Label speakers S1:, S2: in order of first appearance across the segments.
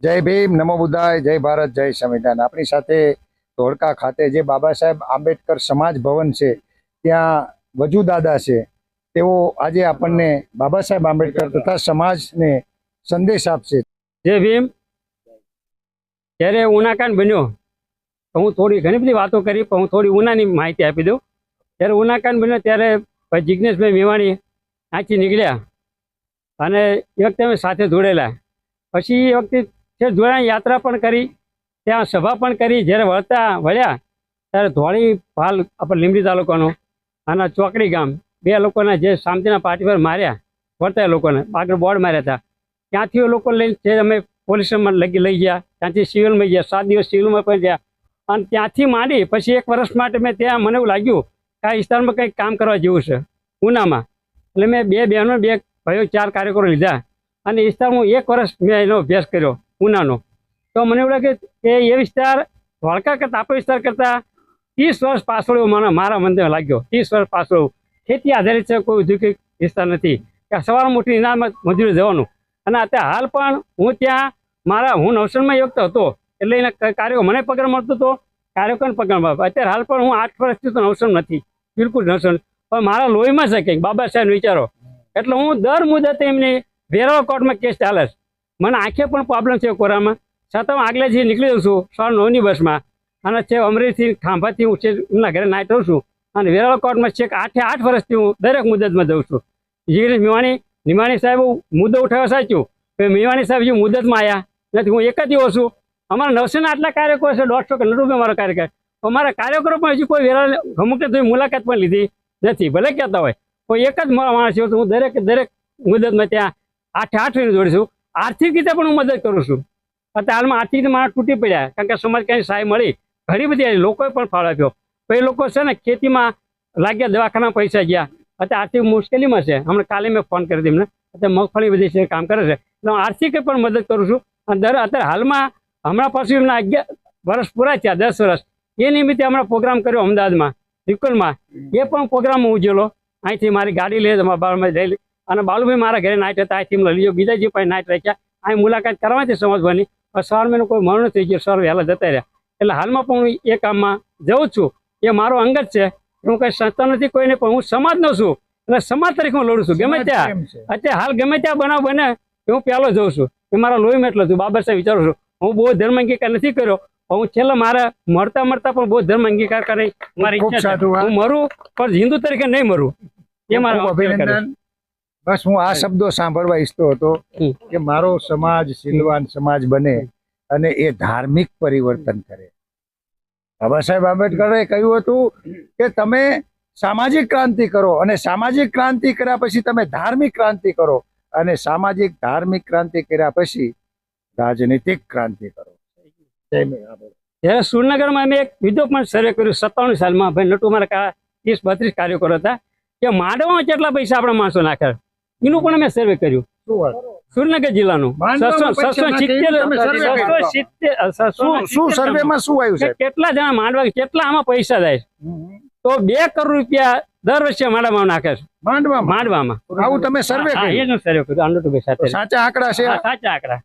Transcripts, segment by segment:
S1: जय भीम, नमो बुद्धाय, जय भारत, जय संविधान। अपनी साथे धोળકા खाते जे बाबा साहेब आंबेडकर समाज भवन છે ત્યાં વજુ દાદા છે। તેઓ આજે આપણને બાબા સાહેબ આંબેડકર તથા સમાજને સંદેશ આપશે।
S2: જય ભીમ। જ્યારે ઉનાકાંડ બન્યો તો હું થોડી ઘણી બધી વાતો કરી, પણ હું થોડી ઉનાની માહિતી આપી દઉં। જ્યારે ઉનાકાંડ બન્યો ત્યારે ભાઈ જિજ્ઞેશભાઈ મેવાણી અહીંથી નીકળ્યા અને એ વખતે અમે સાથે જોડેલા। પછી એ વખતે છે જોડા યાત્રા પણ કરી, ત્યાં સભા પણ કરી। જ્યારે વળ્યા ત્યારે ધોળી ભાલ આપણે લીંબડી તાલુકાનો અને ચોકડી ગામ બે લોકોના જે શાંતિના પાર્ટી પર માર્યા, વળતા લોકોને આગળ બોર્ડ માર્યા હતા, ત્યાંથી એ લોકો લઈને અમે પોલીસમાં લઈ ગયા। ત્યાંથી સિવિલમાં ગયા, 7 દિવસ સિવિલમાં પણ ગયા અને ત્યાંથી માંડી પછી 1 વર્ષ માટે મેં ત્યાં મને એવું લાગ્યું કે આ વિસ્તારમાં કંઈક કામ કરવા જેવું છે ઉનામાં। એટલે મેં 2 બહેનો 2 ભાઈઓ 4 કાર્યકરો લીધા અને વિસ્તારમાં 1 વર્ષ મેં એનો અભ્યાસ કર્યો ઉનાનો। તો મને એવું લાગે કે એ વિસ્તાર ધોળકા કરતાં આપણો વિસ્તાર કરતાં 30 વર્ષ પાછળ એવું મારા મનને લાગ્યો। 30 વર્ષ પાછળ ખેતી આધારિત છે, કોઈ ઔદ્યોગિક વિસ્તાર નથી કે સવારમાં મોટી ઇનામત મજૂરી જવાનું। અને અત્યારે હાલ પણ હું ત્યાં હું નવસરમાં વખત હતો એટલે એના કાર્યો મને પગાર મળતો હતો, કાર્યકરોને પગાર મળતો। અત્યારે હાલ પણ હું 8 વર્ષથી તો નવસમ નથી, બિલકુલ નવસમ, પણ મારા લોહીમાં છે કંઈક બાબા સાહેબ વિચારો। એટલે હું દર મુદતે એમની વેરાવળ કોર્ટમાં કેસ ચાલે છે। મને આંખે પણ પ્રોબ્લેમ છે કોરામાં, છતાં હું આગલેથી નીકળી જાઉં છું 9:30ની બસમાં અને છે અમરેલીથી ખાંભાથી હું છે એમના ઘરે નાઈટ રહું છું અને વેરાવળ કોર્ટમાં છેક 8 વર્ષથી હું દરેક મુદતમાં જઉં છું। જિગ્નેશ નિમાણી સાહેબ મુદ્દો ઉઠાવવા સાચું, મેવાણી સાહેબ જે મુદતમાં આવ્યા નથી, હું એક જ એવો છું। અમારા નવસેના આટલા કાર્યકરો છે, 150 કે 100 મારો કાર્યકર, અમારા કાર્યકરો પણ હજી કોઈ વેરાવળ અમુક મુલાકાત પણ લીધી નથી, ભલે કહેતા હોય કોઈ એક જ માણસ છે। હું દરેક મુદતમાં ત્યાં 8 મહિને જોડીશું। આર્થિક રીતે પણ હું મદદ કરું છું। અત્યારે હાલમાં આર્થિક રીતે માણસ તૂટી પડ્યા કારણ કે સમાજ કંઈ સહાય મળી, ઘણી બધી લોકોએ પણ ફાળો આપ્યો। તો એ લોકો છે ને ખેતીમાં લાગ્યા, દવાખાના પૈસા ગયા, અત્યારે આર્થિક મુશ્કેલીમાં છે। હમણાં કાલે મેં ફોન કર્યો એમને, અત્યારે મગફળી બધી છે કામ કરે છે, એટલે હું આર્થિક પણ મદદ કરું છું। અને અત્યારે હાલમાં હમણાં પાછું એમના 11 વર્ષ પૂરા થયા, 10 વર્ષ, એ નિમિત્તે હમણાં પ્રોગ્રામ કર્યો અમદાવાદમાં વિકુલમાં, એ પણ પ્રોગ્રામ હું ઉજવેલો। અહીંથી મારી ગાડી લઈ બાળમાં જઈ અને બાલુભાઈ મારા ઘરે નાઇટ હતા, અહીંથી લઈ લીધો, બીજા જે પણ નાઇટ રાખ્યા, અહીં મુલાકાત કરવાની સમજવાની। સવાર મેં કોઈ મરણ થઈ ગયો, સર વહેલા જતા રહ્યા। એટલે હાલમાં પણ હું એ કામમાં જઉં છું, એ મારો અંગત છે। હું કંઈ સંસ્થા નથી કોઈને, પણ હું સમાજનો છું એટલે સમાજ તરીકે હું લડું છું ગમે ત્યાં। અત્યારે હાલ ગમે ત્યાં બનાવ બને હું પહેલો જઉં છું, એ મારા લોહીમાં એટલો છું। બાબા સાહેબ વિચારું છું, હું બહુ ધર્મ અંગીકાર નથી કર્યો, હું છેલ્લે મારા મળતા પણ બહુ ધર્મ અંગીકાર કરી મારી ઈચ્છા છે। હું મરું પણ હિન્દુ તરીકે નહીં મરું, એ મારો
S1: અભિનંદન। બસ હું આ શબ્દો સાંભળવા ઈચ્છતો હતો કે મારો સમાજ શીલવાન સમાજ બને અને એ ધાર્મિક પરિવર્તન કરે। બાબા સાહેબ આંબેડકરે કહ્યું હતું કે તમે સામાજિક ક્રાંતિ કરો અને સામાજિક ક્રાંતિ કર્યા પછી તમે ધાર્મિક ક્રાંતિ કરો અને સામાજિક ધાર્મિક ક્રાંતિ કર્યા પછી રાજનીતિક ક્રાંતિ કરો।
S2: જ્યારે સુરનગરમાં અમે એક વિડીયો પણ સર્વે કર્યું 97 સાલમાં, ભાઈ નટુ મારા 30-32 કાર્યકરો હતા કે માંડવામાં કેટલા પૈસા આપણા માણસો નાખ્યા, એનું પણ અમે સર્વે કર્યું। સુરનગર જિલ્લાનું કેટલા જણા માંડવા, કેટલા આમાં પૈસા જાય તો 2 કરોડ રૂપિયા દર વર્ષે માંડવામાં નાખે છે। માંડવામાં
S1: આવું તમે સર્વે કર્યું? સાચા આંકડા છે?
S2: સાચા આંકડા।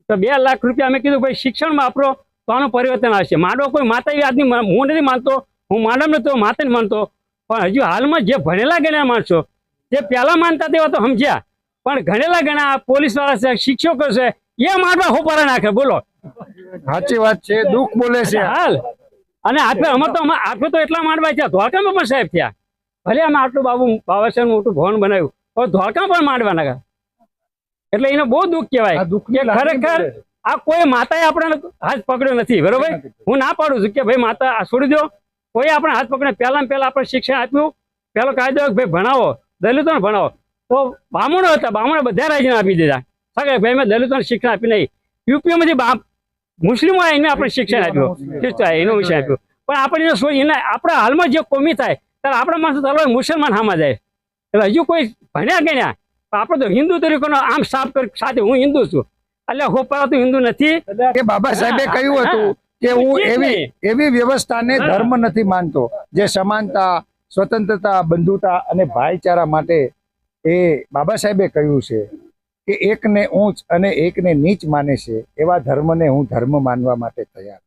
S2: તો 2 લાખ રૂપિયા અમે કીધું ભાઈ શિક્ષણમાં વાપરો તો આનું પરિવર્તન આવશે। માંડવો કોઈ માતા એવી આજની, હું નથી માનતો, હું માંડવ નતો, માતા નથી માનતો, પણ હજુ હાલમાં જે ભણેલા ગણ્યા માણસો જે પહેલા માનતા તેવા તો સમજ્યા, પણ ગણેલા ગણા પોલીસ વાળા છે, શિક્ષકો છે, એ માંડવા હોપારા નાખે। બોલો,
S1: સાચી વાત છે, દુઃખ બોલે છે
S2: હાલ। અને આપણે તો એટલા માંડવા થયા, ધોળકામાં પણ સાહેબ થયા, ભલે અમે આટલું બાબા સાહેબ મોટું ભવન બનાવ્યું, પણ ધોળકામાં પણ માંડવા નાખે। એટલે એને બહુ દુઃખ કહેવાય કે ખરેખર આ કોઈ માતાએ આપણને હાથ પકડ્યો નથી, બરોબર? હું ના પાડું છું કે ભાઈ માતા આ છોડી દો, કોઈ આપણે હાથ પકડે। પહેલા આપણે શિક્ષણ આપ્યું, પહેલો કાયદો ભાઈ ભણાવો, દલિતોને ભણાવો। તો બામણો હતા, બામણો બધા રાજ્યને આપી દીધા, સગા ભાઈ મેં દલિતોને શિક્ષણ આપી નહીં। યુપીમાંથી મુસ્લિમો એને આપણે શિક્ષણ આપ્યું, એનો વિષય આપ્યો, પણ આપણે આપણા હાલમાં જે કોમી થાય ત્યારે આપણા માણસો ચાલો મુસલમાન હામાં જાય। એટલે હજુ કોઈ ભણ્યા ગણ્યા, આપણે તો હિન્દુ તરીકેનો આમ સાફ કરી સાથે હું હિન્દુ છું, એટલે હોપારા તો હિન્દુ નથી।
S1: કે બાબા સાહેબે કહ્યું હતું કે હું એવી વ્યવસ્થાને ધર્મ નથી માનતો જે સમાનતા, સ્વતંત્રતા, બંધુતા અને ભાઈચારા માટે, એ બાબા સાહેબે કહ્યું છે। કે એકને ઊંચ અને એકને નીચ માને છે એવા ધર્મને હું ધર્મ માનવા માટે તૈયાર.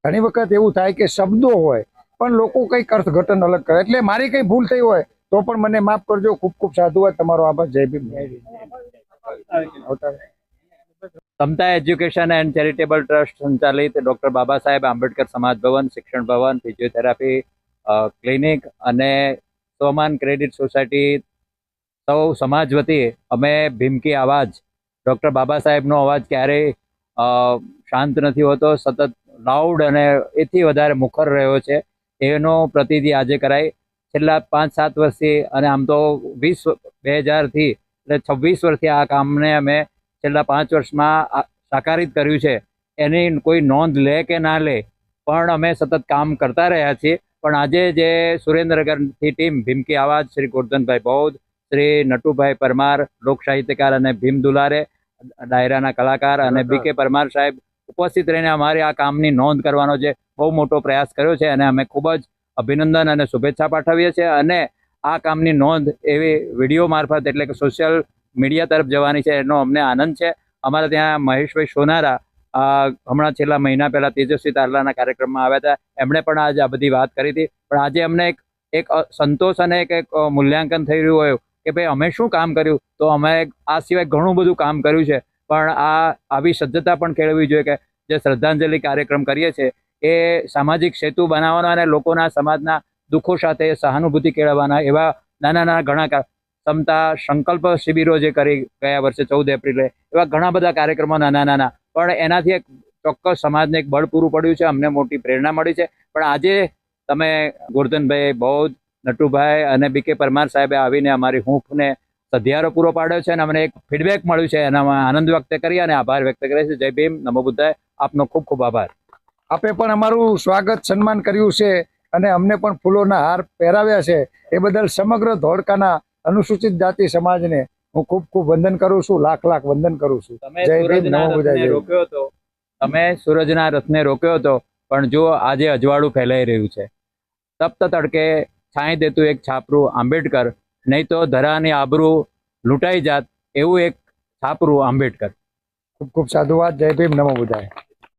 S1: ઘણી વખત એવું થાય કે શબ્દો હોય પણ લોકો કંઈક અર્થઘટન અલગ કરે, એટલે મારી કંઈ ભૂલ થઈ હોય તો પણ મને માફ કરજો. ખૂબ ખૂબ સાધુવાદ, તમારો આભાર. જય Bhim.
S3: Samata education and charitable trust સંચાલિત ડૉક્ટર બાબા સાહેબ આંબેડકર સમાજ ભવન, શિક્ષણ ભવન, ફિઝિયોથેરાપી ક્લિનિક અને સોમાન ક્રેડિટ સોસાયટી સૌ સમાજ વતી અમે ભીમકી અવાજ, ડૉક્ટર બાબા સાહેબનો અવાજ ક્યારેય શાંત નથી હોતો, સતત લાઉડ અને એથી વધારે મુખર રહ્યો છે. એનો પ્રતિનિધિ આજે કરાય. છેલ્લા 5-7 વર્ષથી અને આમ તો 2000થી એટલે 26 વર્ષથી આ કામને અમે છેલ્લા 5 વર્ષમાં સાકારિત કર્યું છે. એની કોઈ નોંધ લે કે ના લે પણ અમે સતત કામ કરતા રહ્યા છીએ. પણ આજે જે સુરેન્દ્રનગરથી ટીમ ભીમકી આવાજ, શ્રી ગોરધનભાઈ બૌદ્ધ, શ્રી નટુભાઈ પરમાર, લોક સાહિત્યકાર અને ભીમ દુલારે, ડાયરાના કલાકાર અને BK પરમાર સાહેબ ઉપસ્થિત રહીને અમારી આ કામની નોંધ કરવાનો જે બહુ મોટો પ્રયાસ કર્યો છે અને અમે ખૂબ જ અભિનંદન અને શુભેચ્છા પાઠવીએ છીએ. અને આ કામની નોંધ એવી વિડીયો મારફત એટલે કે સોશિયલ મીડિયા તરફ જવાની છે, એનો અમને આનંદ છે. અમારા ત્યાં મહેશભાઈ સોનારા હમણાં છેલ્લા મહિના પહેલાં તેજસ્વી તારલાના કાર્યક્રમમાં આવ્યા હતા. એમણે પણ આજે આ બધી વાત કરી હતી. પણ આજે અમને એક સંતોષ અને એક મૂલ્યાંકન થઈ રહ્યું હોય કે ભાઈ અમે શું કામ કર્યું, તો અમે આ સિવાય ઘણું બધું કામ કર્યું છે. પણ આવી સજ્જતા પણ કેળવવી જોઈએ કે જે શ્રદ્ધાંજલિ કાર્યક્રમ કરીએ છીએ એ સામાજિક સેતુ બનાવવાનો અને લોકોના સમાજના દુઃખો સાથે સહાનુભૂતિ કેળવવાના એવા નાના નાના ઘણા સમતા સંકલ્પ શિબિરો જે કરી ગયા વર્ષે 14 એપ્રિલે, એવા ઘણા બધા કાર્યક્રમો નાના નાના, પણ એનાથી એક ચોક્કસ સમાજને એક બળ પૂરું પડ્યું છે. અમને મોટી પ્રેરણા મળી છે. પણ આજે તમે ગોરધનભાઈ બૌદ્ધ, નટુભાઈ અને BK પરમાર સાહેબે આવીને અમારી હૂંફને સધિયારો પૂરો પાડ્યો છે અને અમને એક ફીડબેક મળ્યું છે. એનામાં આનંદ વ્યક્ત કરી અને આભાર વ્યક્ત કરે છે. જય ભીમ, નમો બુદ્ધાય. આપનો ખૂબ ખૂબ આભાર.
S1: આપે પણ અમારું સ્વાગત સન્માન કર્યું છે અને અમને પણ ફૂલોના હાર પહેરાવ્યા છે. એ બદલ સમગ્ર ધોળકાના અનુસૂચિત જાતિ સમાજને હું ખૂબ ખૂબ વંદન કરું છું. લાખ લાખ વંદન કરું છું.
S3: તમે
S1: જય ભીમ,
S3: સૂરજના
S1: નમો બુદ્ધાય.
S3: રથને રોક્યો હતો, તમે સૂરજના રથને રોક્યો હતો, પણ જો આજે અજવાળું ફેલાઈ રહ્યું છે. તપ્ત તડકે છાંય દેતું એક છાપરું આંબેડકર, નહીં તો ધરાની આબરૂ લૂંટાઈ જાત એવું એક છાપરું આંબેડકર.
S1: ખૂબ ખૂબ સાધુવાદ. જય ભીમ, નમો બુદ્ધાય.